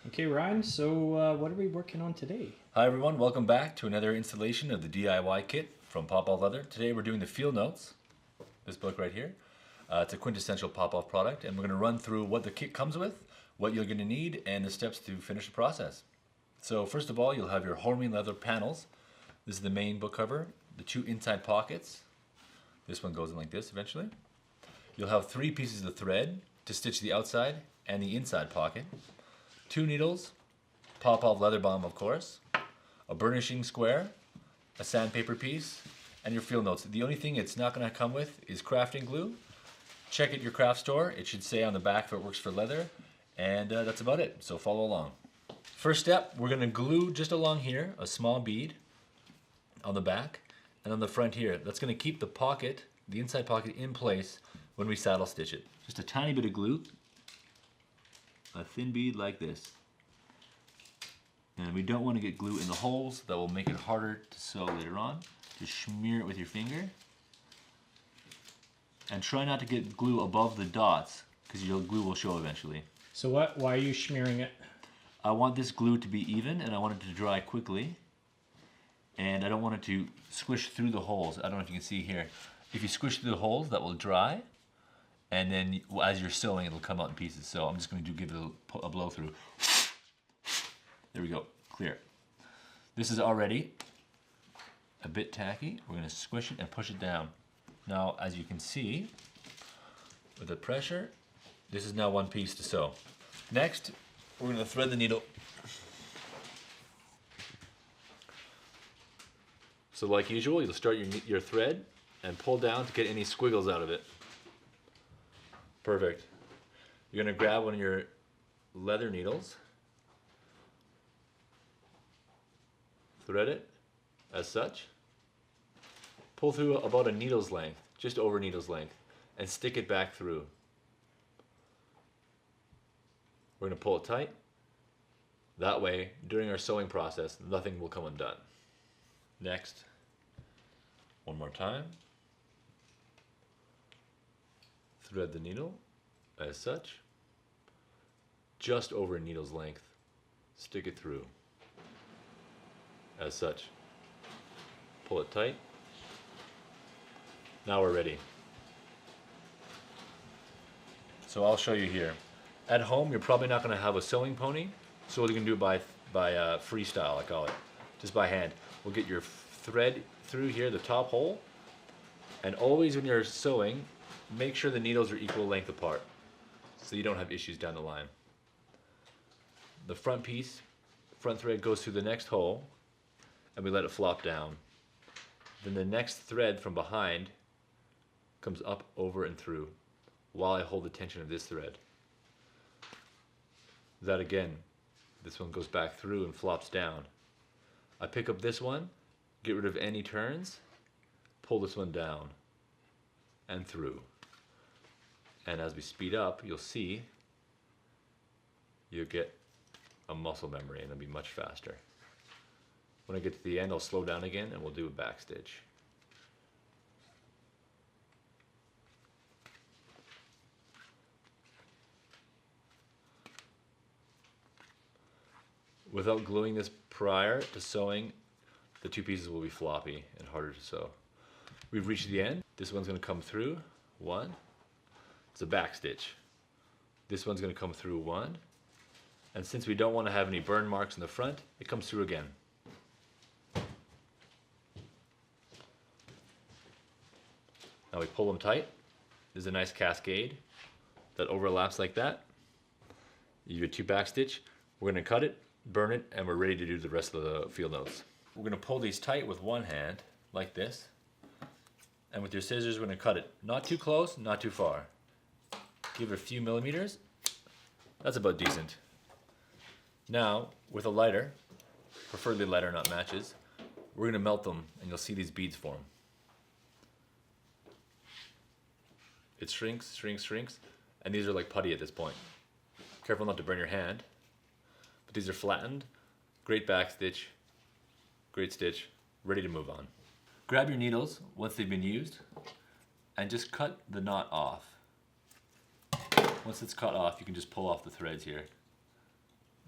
Okay, Ryan, so what are we working on today? Hi everyone, welcome back to another installation of the DIY kit from Popov Leather. Today we're doing the field notes, this book right here. It's a quintessential Popov product, and we're going to run through what the kit comes with, what you're going to need, and the steps to finish the process. So first of all, you'll have your Horween Leather panels. This is the main book cover, the two inside pockets. This one goes in like this eventually. You'll have 3 pieces of thread to stitch the outside and the inside pocket. 2 needles, Popov leather balm of course, a burnishing square, a sandpaper piece, and your field notes. The only thing it's not going to come with is crafting glue. Check at your craft store. It should say on the back if it works for leather, and that's about it. So follow along. First step, we're going to glue just along here a small bead on the back and on the front here. That's going to keep the pocket, the inside pocket, in place when we saddle stitch it. Just a tiny bit of glue. A thin bead like this. And we don't want to get glue in the holes. That will make it harder to sew later on. Just smear it with your finger. And try not to get glue above the dots, because your glue will show eventually. So why are you smearing it? I want this glue to be even, and I want it to dry quickly. And I don't want it to squish through the holes. I don't know if you can see here. If you squish through the holes, that will dry. And then as you're sewing, it'll come out in pieces. So I'm just going to give it a blow through. There we go, clear. This is already a bit tacky. We're going to squish it and push it down. Now, as you can see, with the pressure, this is now one piece to sew. Next, we're going to thread the needle. So like usual, you'll start your thread and pull down to get any squiggles out of it. Perfect. You're going to grab one of your leather needles, thread it as such, pull through about a needle's length, just over needle's length, and stick it back through. We're going to pull it tight. That way, during our sewing process, nothing will come undone. Next, one more time. Thread the needle as such, just over a needle's length, stick it through as such, pull it tight. Now we're ready. So I'll show you here. At home you're probably not going to have a sewing pony, so what you can do by freestyle, I call it, just by hand. We'll get your thread through here, the top hole, and always when you're sewing, make sure the needles are equal length apart so you don't have issues down the line. The front piece, front thread goes through the next hole and we let it flop down. Then the next thread from behind comes up, over, and through while I hold the tension of this thread. That again, this one goes back through and flops down. I pick up this one, get rid of any turns, pull this one down and through. And as we speed up, you'll see you'll get a muscle memory and it'll be much faster. When I get to the end, I'll slow down again and we'll do a back stitch. Without gluing this prior to sewing, the 2 pieces will be floppy and harder to sew. We've reached the end. This one's going to come through, 1. It's a back stitch. This one's going to come through 1. And since we don't want to have any burn marks in the front, it comes through again. Now we pull them tight. There's a nice cascade that overlaps like that. You get 2 back stitch. We're going to cut it, burn it, and we're ready to do the rest of the field notes. We're going to pull these tight with one hand, like this. And with your scissors, we're going to cut it. Not too close, not too far. Give it a few millimeters. That's about decent. Now, with a lighter, preferably lighter, not matches, we're going to melt them and you'll see these beads form. It shrinks, shrinks, shrinks, and these are like putty at this point. Careful not to burn your hand. But these are flattened. Great back stitch, great stitch, ready to move on. Grab your needles once they've been used and just cut the knot off. Once it's cut off, you can just pull off the threads here.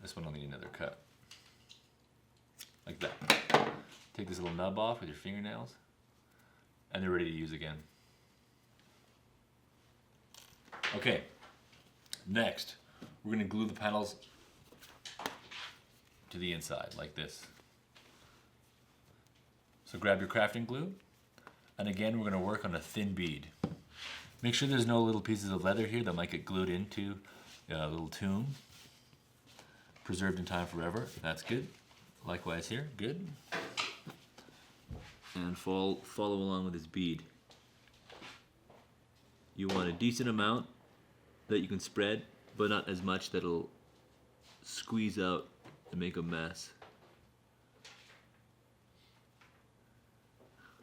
This one will need another cut. Like that. Take this little nub off with your fingernails, and they're ready to use again. Okay, next, we're gonna glue the panels to the inside, like this. So grab your crafting glue, and again, we're gonna work on a thin bead. Make sure there's no little pieces of leather here that might get glued into a little tomb. Preserved in time forever, that's good. Likewise here, good. And follow along with this bead. You want a decent amount that you can spread, but not as much that it'll squeeze out and make a mess.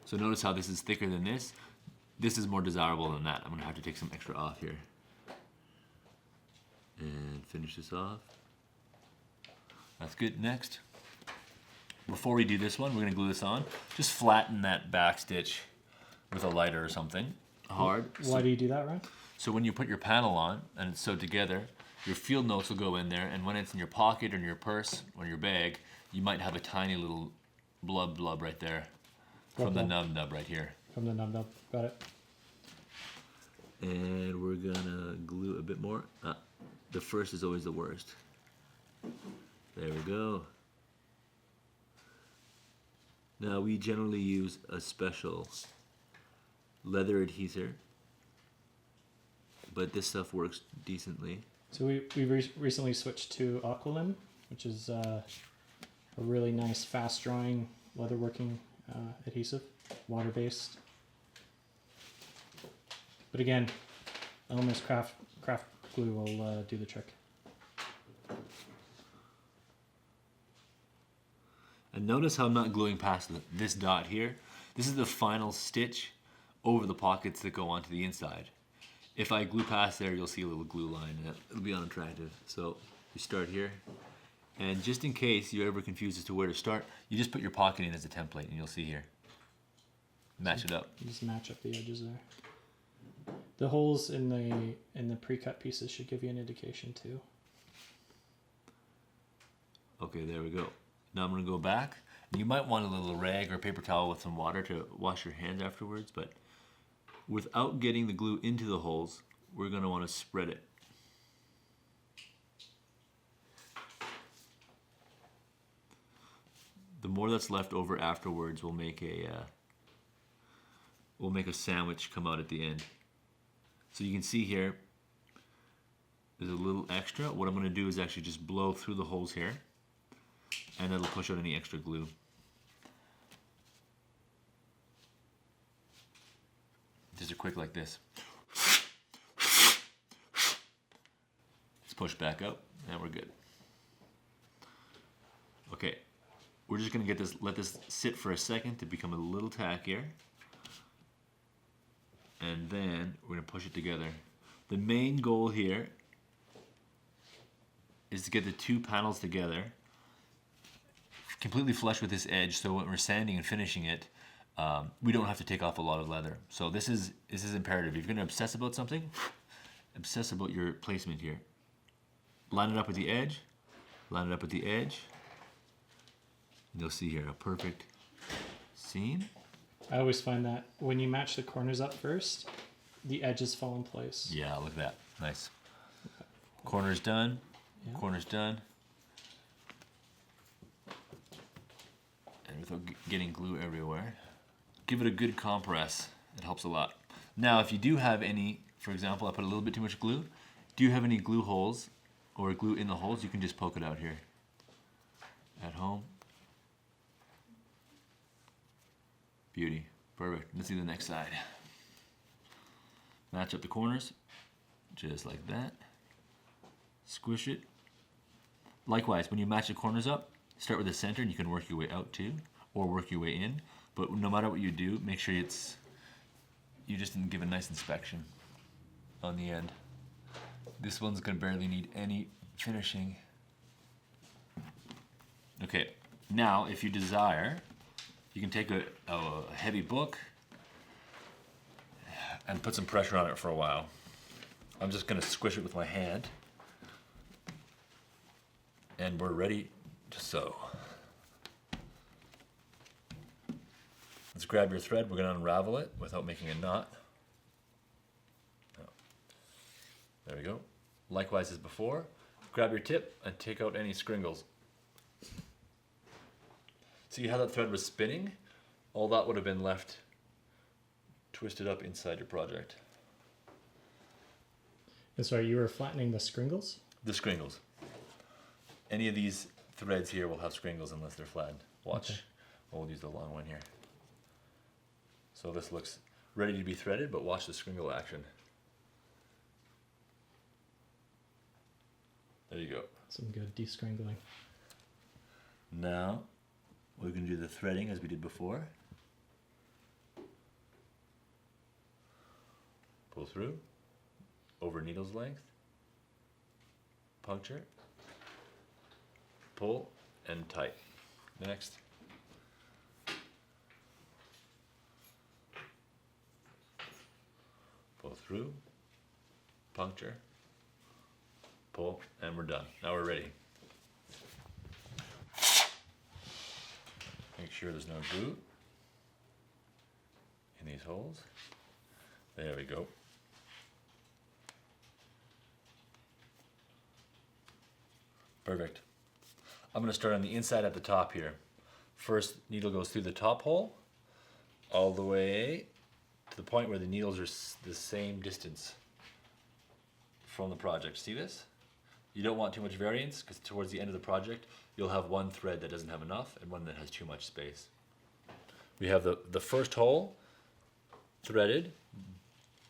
So notice how this is thicker than this. This is more desirable than that. I'm gonna have to take some extra off here. And finish this off. That's good. Next, before we do this one, we're gonna glue this on. Just flatten that back stitch with a lighter or something hard. Why do you do that, Ryan? So when you put your panel on and it's sewed together, your field notes will go in there, and when it's in your pocket or in your purse or your bag, you might have a tiny little blub right there from the nub right here. From the nub, got it. And we're gonna glue a bit more. The first is always the worst. There we go. Now we generally use a special leather adhesive, but this stuff works decently. So we recently switched to Aqualim, which is a really nice, fast drying leatherworking adhesive, water based. But again, Elmer's craft glue will do the trick. And notice how I'm not gluing past this dot here. This is the final stitch over the pockets that go onto the inside. If I glue past there, you'll see a little glue line, and it'll be unattractive. So you start here, and just in case you're ever confused as to where to start, you just put your pocket in as a template, and you'll see here. Match it up. You just match up the edges there. The holes in the pre-cut pieces should give you an indication too. Okay, there we go. Now I'm gonna go back. You might want a little rag or paper towel with some water to wash your hands afterwards, but without getting the glue into the holes, we're gonna wanna spread it. The more that's left over afterwards will make a sandwich come out at the end. So you can see here, there's a little extra. What I'm gonna do is actually just blow through the holes here, and it'll push out any extra glue. Just a quick like this. Let's push back up, and we're good. Okay, we're just gonna let this sit for a second to become a little tackier, and then we're gonna push it together. The main goal here is to get the two panels together completely flush with this edge, so when we're sanding and finishing it, we don't have to take off a lot of leather. So this is imperative. If you're going to obsess about something, obsess about your placement here. Line it up with the edge, line it up with the edge, and you'll see here a perfect seam. I always find that when you match the corners up first, the edges fall in place. Yeah, look at that. Nice. Corner's done. Yeah. Corner's done. And without getting glue everywhere. Give it a good compress. It helps a lot. Now, if you do have any, for example, I put a little bit too much glue. Do you have any glue holes or glue in the holes? You can just poke it out here. At home. Beauty. Perfect. Let's see the next side. Match up the corners. Just like that. Squish it. Likewise, when you match the corners up, start with the center and you can work your way out too, or work your way in. But no matter what you do, make sure you just didn't give a nice inspection on the end. This one's gonna barely need any finishing. Okay, now if you desire, you can take a heavy book and put some pressure on it for a while. I'm just gonna squish it with my hand. And we're ready to sew. Let's grab your thread. We're going to unravel it without making a knot. There we go. Likewise as before, grab your tip and take out any scringles. See how that thread was spinning? All that would have been left twisted up inside your project. And sorry, you were flattening the scringles? The scringles. Any of these threads here will have scringles unless they're flattened. Watch. Okay. We'll use the long one here. So this looks ready to be threaded, but watch the scringle action. There you go. Some good descringling. Now we're going to do the threading as we did before. Pull through, over needle's length, puncture, pull, and tight. Next. Pull through, puncture, pull, and we're done. Now we're ready. Make sure there's no glue in these holes. There we go. Perfect. I'm going to start on the inside at the top here. First, needle goes through the top hole all the way to the point where the needles are the same distance from the project. See this? You don't want too much variance because towards the end of the project you'll have one thread that doesn't have enough and one that has too much space. We have the first hole threaded,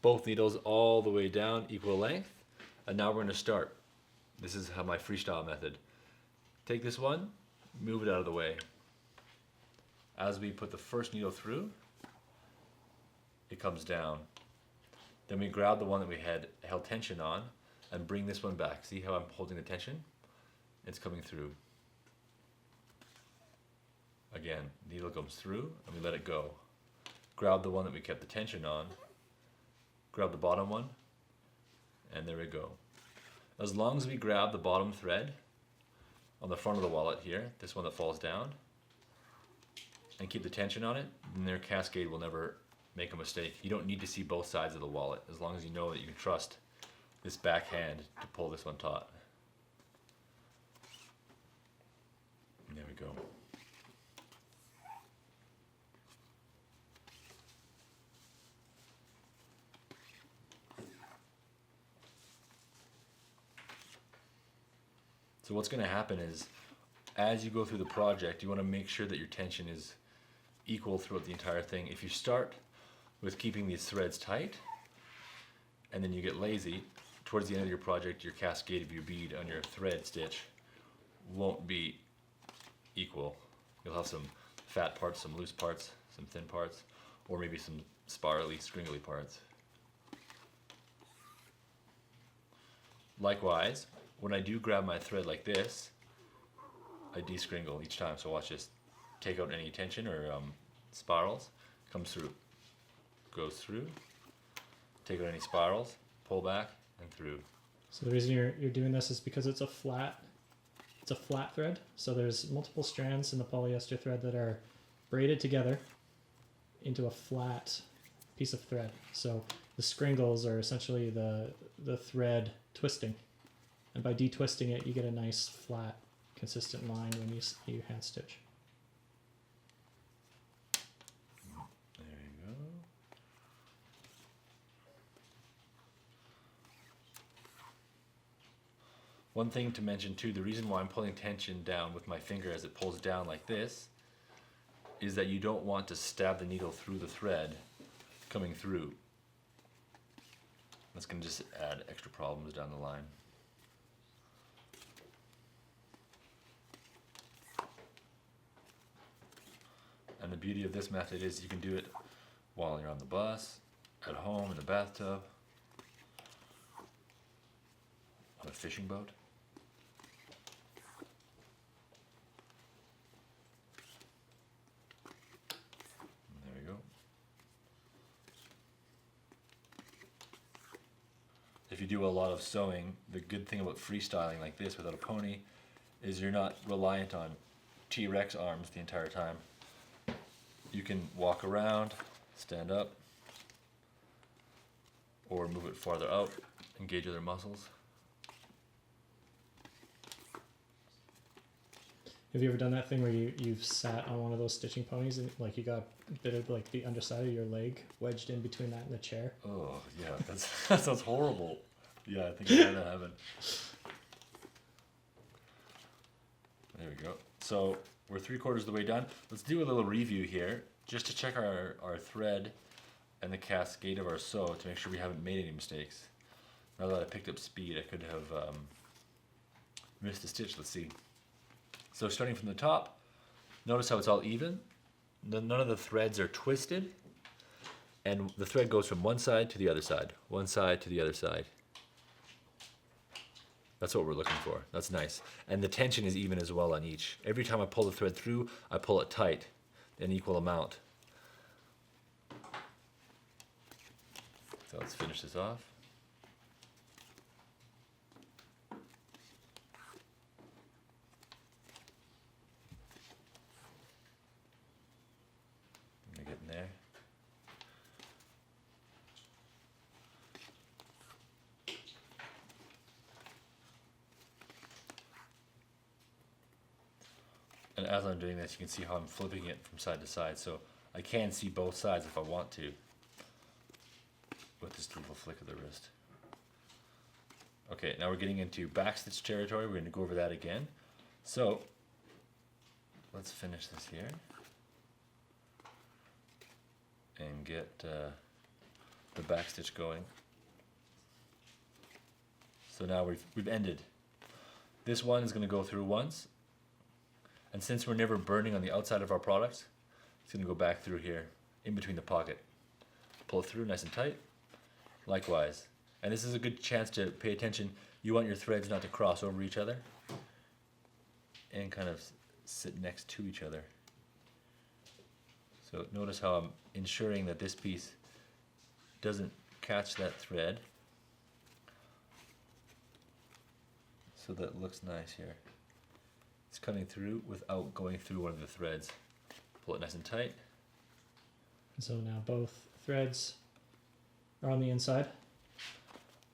both needles all the way down equal length, and now we're going to start. This is how my freestyle method. Take this one, move it out of the way. As we put the first needle through, it comes down. Then we grab the one that we had held tension on and bring this one back. See how I'm holding the tension? It's coming through. Again, needle comes through and we let it go. Grab the one that we kept the tension on, grab the bottom one, and there we go. As long as we grab the bottom thread on the front of the wallet here, this one that falls down, and keep the tension on it, then their cascade will never make a mistake. You don't need to see both sides of the wallet, as long as you know that you can trust this back hand to pull this one taut. And there we go. So what's going to happen is, as you go through the project, you want to make sure that your tension is equal throughout the entire thing. If you start with keeping these threads tight, and then you get lazy, towards the end of your project, your cascade of your bead on your thread stitch won't be equal. You'll have some fat parts, some loose parts, some thin parts, or maybe some spirally, scringly parts. Likewise, when I do grab my thread like this, I descringle each time. So watch this. Take out any tension or spirals, comes through, goes through, take out any spirals, pull back, and through. So the reason you're doing this is because it's a flat thread. So there's multiple strands in the polyester thread that are braided together into a flat piece of thread. So the scringles are essentially the thread twisting. And by detwisting it, you get a nice flat, consistent line when you hand stitch. There you go. One thing to mention too, the reason why I'm pulling tension down with my finger as it pulls down like this is that you don't want to stab the needle through the thread coming through. That's going to just add extra problems down the line. And the beauty of this method is you can do it while you're on the bus, at home, in the bathtub, on a fishing boat. And there we go. If you do a lot of sewing, the good thing about freestyling like this without a pony is you're not reliant on T-Rex arms the entire time. You can walk around, stand up, or move it farther out, engage other muscles. Have you ever done that thing where you've sat on one of those stitching ponies and like you got a bit of like the underside of your leg wedged in between that and the chair? Oh yeah, that sounds horrible. Yeah, I think I had that happen. There we go. So we're 3/4 of the way done. Let's do a little review here, just to check our thread and the cascade of our sew to make sure we haven't made any mistakes. Now that I picked up speed, I could have missed a stitch. Let's see. So starting from the top, notice how it's all even. None of the threads are twisted, and the thread goes from one side to the other side, one side to the other side. That's what we're looking for. That's nice. And the tension is even as well on each. Every time I pull the thread through, I pull it tight, an equal amount. So let's finish this off. I'm gonna get in there. And as I'm doing this, you can see how I'm flipping it from side to side, so I can see both sides if I want to with this little flick of the wrist. Okay, now we're getting into backstitch territory. We're going to go over that again. So let's finish this here and get the backstitch going. So now we've ended. This one is going to go through once. And since we're never burning on the outside of our products, it's going to go back through here, in between the pocket. Pull it through nice and tight. Likewise. And this is a good chance to pay attention. You want your threads not to cross over each other and kind of sit next to each other. So notice how I'm ensuring that this piece doesn't catch that thread. So that looks nice here. It's cutting through without going through one of the threads. Pull it nice and tight. So now both threads are on the inside.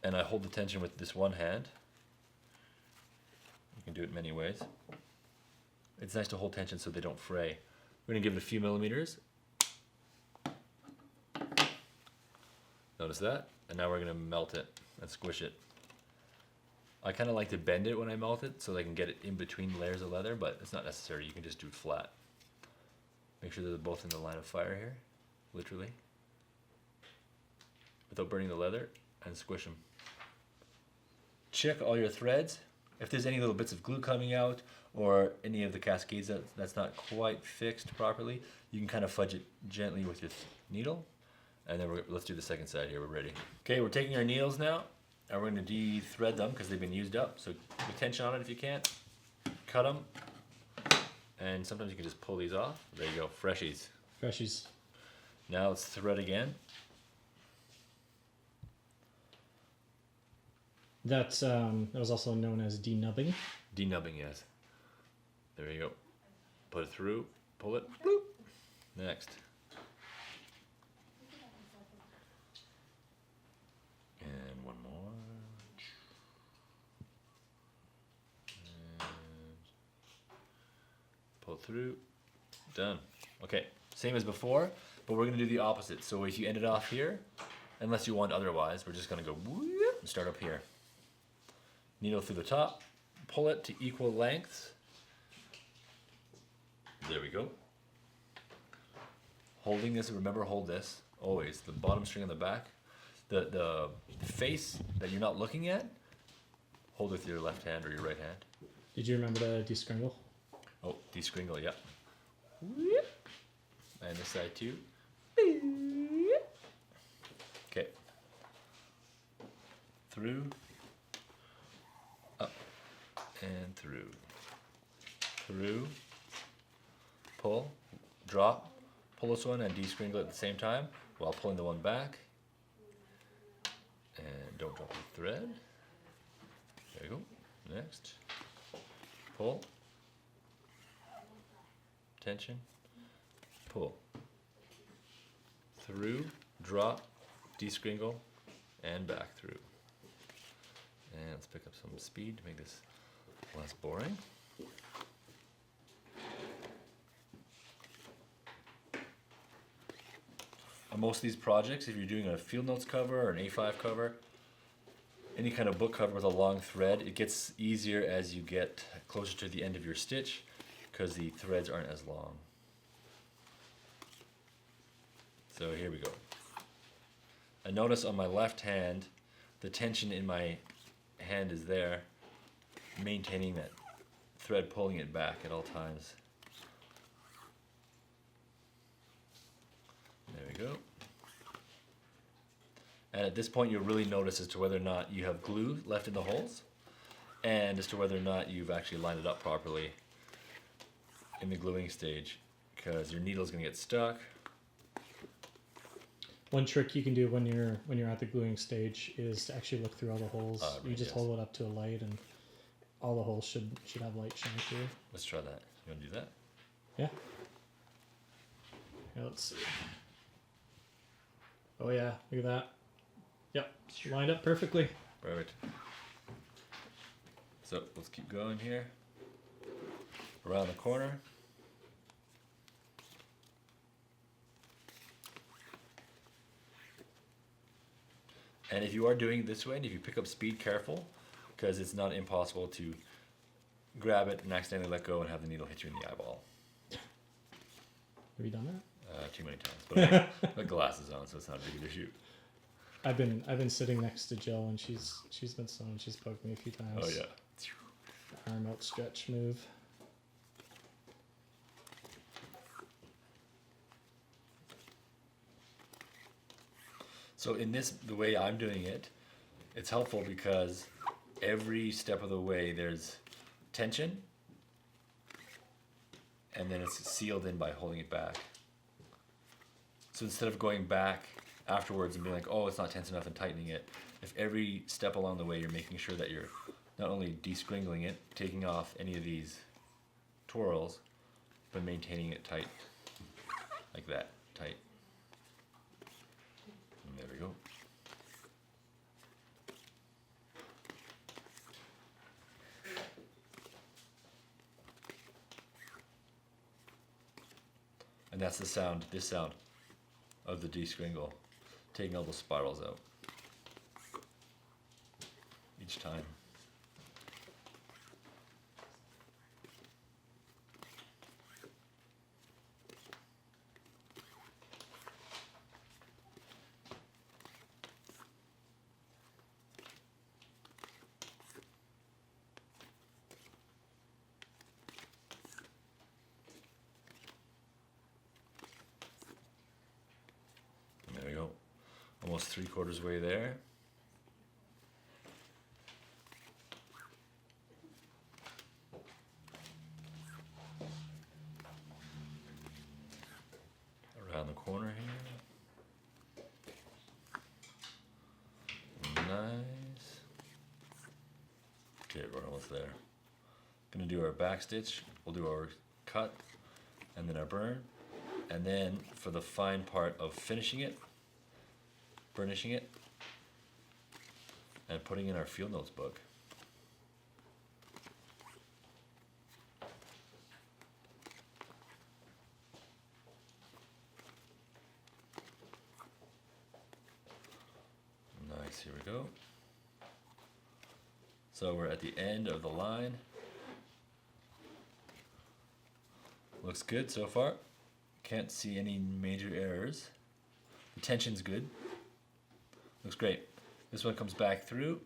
And I hold the tension with this one hand. You can do it many ways. It's nice to hold tension so they don't fray. We're going to give it a few millimeters. Notice that. And now we're going to melt it and squish it. I kind of like to bend it when I melt it so I can get it in between layers of leather, but it's not necessary. You can just do it flat. Make sure they're both in the line of fire here, literally, without burning the leather, and squish them. Check all your threads. If there's any little bits of glue coming out or any of the cascades that's not quite fixed properly, you can kind of fudge it gently with your needle. And then let's do the second side here. We're ready. Okay, we're taking our needles now. And we're going to de-thread them because they've been used up. So put tension on it if you can't. Cut them. And sometimes you can just pull these off. There you go, freshies. Freshies. Now let's thread again. That was also known as denubbing. Denubbing, yes. There you go. Put it through, pull it, bloop. Next. And one more. And pull through. Done. Okay, same as before, but we're going to do the opposite. So if you end it off here, unless you want otherwise, we're just going to go whoop and start up here. Needle through the top, pull it to equal lengths. There we go. Holding this, remember, hold this always. The bottom string on the back, the face that you're not looking at, hold with your left hand or your right hand. Did you remember to descringle? Oh, descringle, yeah. And this side too. Okay. Through, up, and through. Through, pull, drop, pull this one and descringle at the same time while pulling the one back. And don't drop the thread. There you go. Next. pull, tension, pull, through, drop, descringle, and back through. And let's pick up some speed to make this less boring. On most of these projects, if you're doing a field notes cover or an A5 cover, any kind of book cover with a long thread, it gets easier as you get closer to the end of your stitch because the threads aren't as long. So here we go. I notice on my left hand, the tension in my hand is there, maintaining that thread, pulling it back at all times. There we go. And at this point, you'll really notice as to whether or not you have glue left in the holes, and as to whether or not you've actually lined it up properly in the gluing stage, because your needle's going to get stuck. One trick you can do when you're at the gluing stage is to actually look through all the holes. Right, you just yes. hold it up to a light, and all the holes should have light shine through. Let's try that. You want to do that? Yeah. Yeah, let's see. Oh yeah, look at that. Yep, lined up perfectly. Perfect. So let's keep going here. Around the corner. And if you are doing it this way, and if you pick up speed, careful, because it's not impossible to grab it and accidentally let go and have the needle hit you in the eyeball. Have you done that? Too many times, but I got glasses on, so it's not a big issue. I've been sitting next to Jill, and she's been sewing. She's poked me a few times. Oh yeah. Arm outstretch move. So in this, the way I'm doing it, it's helpful because every step of the way there's tension, and then it's sealed in by holding it back. So instead of going back afterwards and being like, oh, it's not tense enough, and tightening it, if every step along the way you're making sure that you're not only descringling it, taking off any of these twirls, but maintaining it tight, like that, tight. And there we go. And that's the sound, this sound of the descringle, taking all the spirals out each time. There we go. Almost 3/4 way there. Around the corner here. Nice. Okay, we're almost there. Gonna do our back stitch. We'll do our cut and then our burn. And then for the fine part of finishing it, burnishing it, and putting in our field notes book. Nice, here we go. So we're at the end of the line. Looks good so far. Can't see any major errors. The tension's good. Looks great. This one comes back through,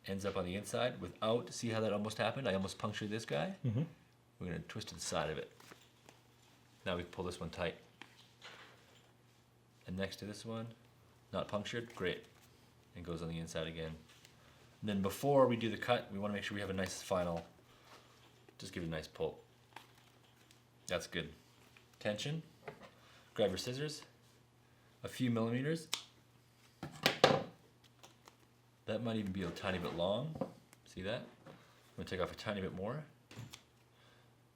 ends up on the inside without, see how that almost happened? I almost punctured this guy. Mm-hmm. We're gonna twist to the side of it. Now we can pull this one tight. And next to this one, not punctured, great. And goes on the inside again. And then before we do the cut, we wanna make sure we have a nice final, just give it a nice pull. That's good. Tension, grab your scissors, a few millimeters. That might even be a tiny bit long. See that? I'm gonna take off a tiny bit more.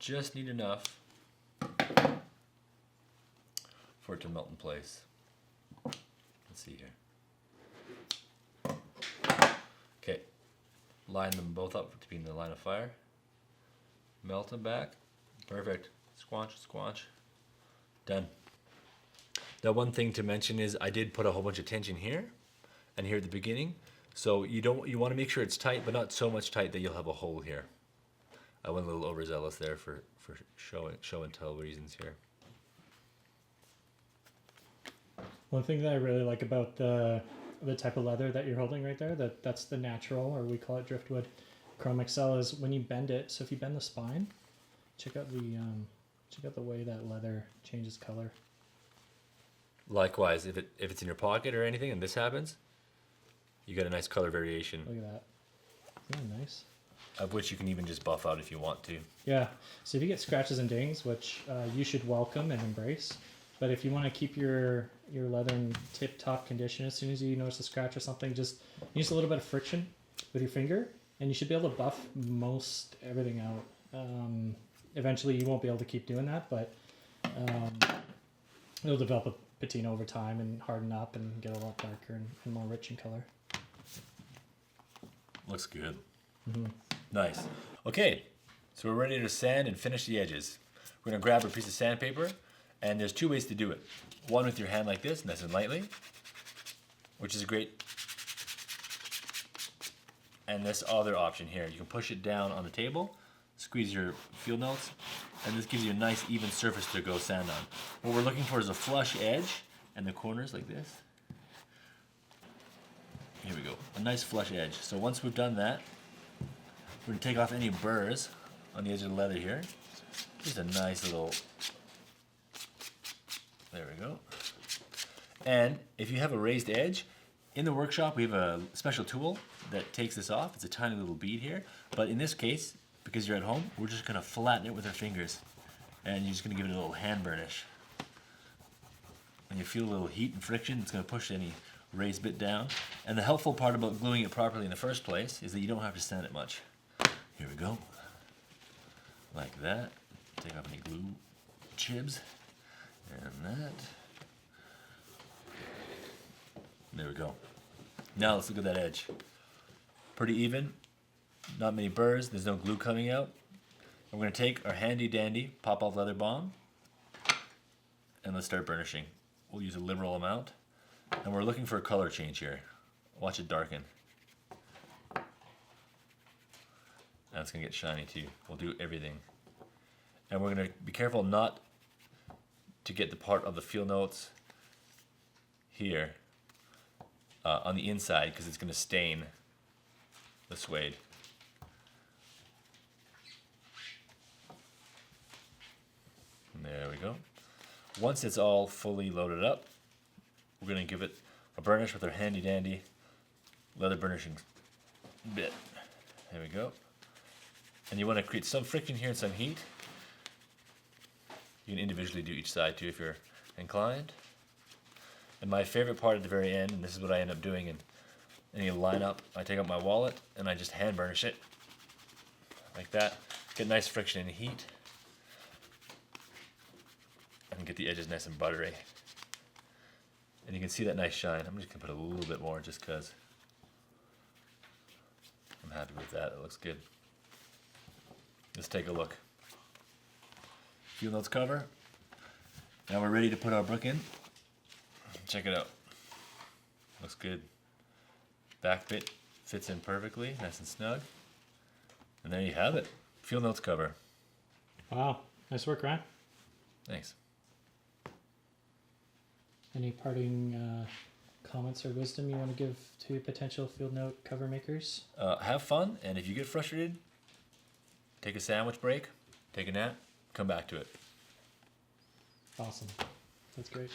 just need enough for it to melt in place. Let's see here. Okay, line them both up to be in the line of fire. Melt them back. Perfect. Squanch, squanch. Done. Now, one thing to mention is I did put a whole bunch of tension here and here at the beginning. So you want to make sure it's tight, but not so much tight that you'll have a hole here. I went a little overzealous there for show and tell reasons here. One thing that I really like about the type of leather that you're holding right there, that's the natural, or we call it driftwood Chrome Excel, is when you bend it. So if you bend the spine, check out the way that leather changes color. Likewise, if it's in your pocket or anything and this happens, you get a nice color variation. Look at that. Isn't that nice? Of which you can even just buff out if you want to. Yeah. So if you get scratches and dings, which you should welcome and embrace, but if you want to keep your leather in tip-top condition, as soon as you notice a scratch or something, just use a little bit of friction with your finger, and you should be able to buff most everything out. Eventually, you won't be able to keep doing that, but it'll develop a patina over time and harden up and get a lot darker and more rich in color. Looks good. Mm-hmm. Nice. Okay, so we're ready to sand and finish the edges. We're going to grab a piece of sandpaper, and there's two ways to do it. One with your hand like this, nice and lightly, which is great. And this other option here, you can push it down on the table, squeeze your field notes, and this gives you a nice even surface to go sand on. What we're looking for is a flush edge and the corners like this. Here we go, a nice flush edge. So once we've done that, we're going to take off any burrs on the edge of the leather here. Just a nice little, there we go. And if you have a raised edge, in the workshop we have a special tool that takes this off. It's a tiny little bead here, but in this case, because you're at home, we're just going to flatten it with our fingers, and you're just going to give it a little hand burnish. When you feel a little heat and friction, it's going to push any raised bit down. And the helpful part about gluing it properly in the first place is that you don't have to sand it much. Here we go, like that. Take off any glue chibs, and that. There we go. Now let's look at that edge. Pretty even, not many burrs, there's no glue coming out. And we're going to take our handy dandy Popov Leather Balm, and let's start burnishing. We'll use a liberal amount, and we're looking for a color change here. Watch it darken. Now it's going to get shiny too. We'll do everything. And we're going to be careful not to get the part of the field notes here on the inside, because it's going to stain the suede. And there we go. Once it's all fully loaded up, we're going to give it a burnish with our handy dandy leather burnishing bit. There we go. And you want to create some friction here and some heat. You can individually do each side too if you're inclined. And my favorite part at the very end, and this is what I end up doing in any lineup, I take out my wallet and I just hand burnish it like that. Get nice friction and heat, and get the edges nice and buttery. And you can see that nice shine. I'm just gonna put a little bit more just because I'm happy with that. It looks good. Let's take a look. Field notes cover. Now we're ready to put our brook in. Check it out. Looks good. Back bit fits in perfectly, nice and snug. And there you have it. Field notes cover. Wow, nice work, Ryan. Thanks. Any parting comments or wisdom you want to give to potential field note cover makers? Have fun, and if you get frustrated, take a sandwich break, take a nap, come back to it. Awesome. That's great.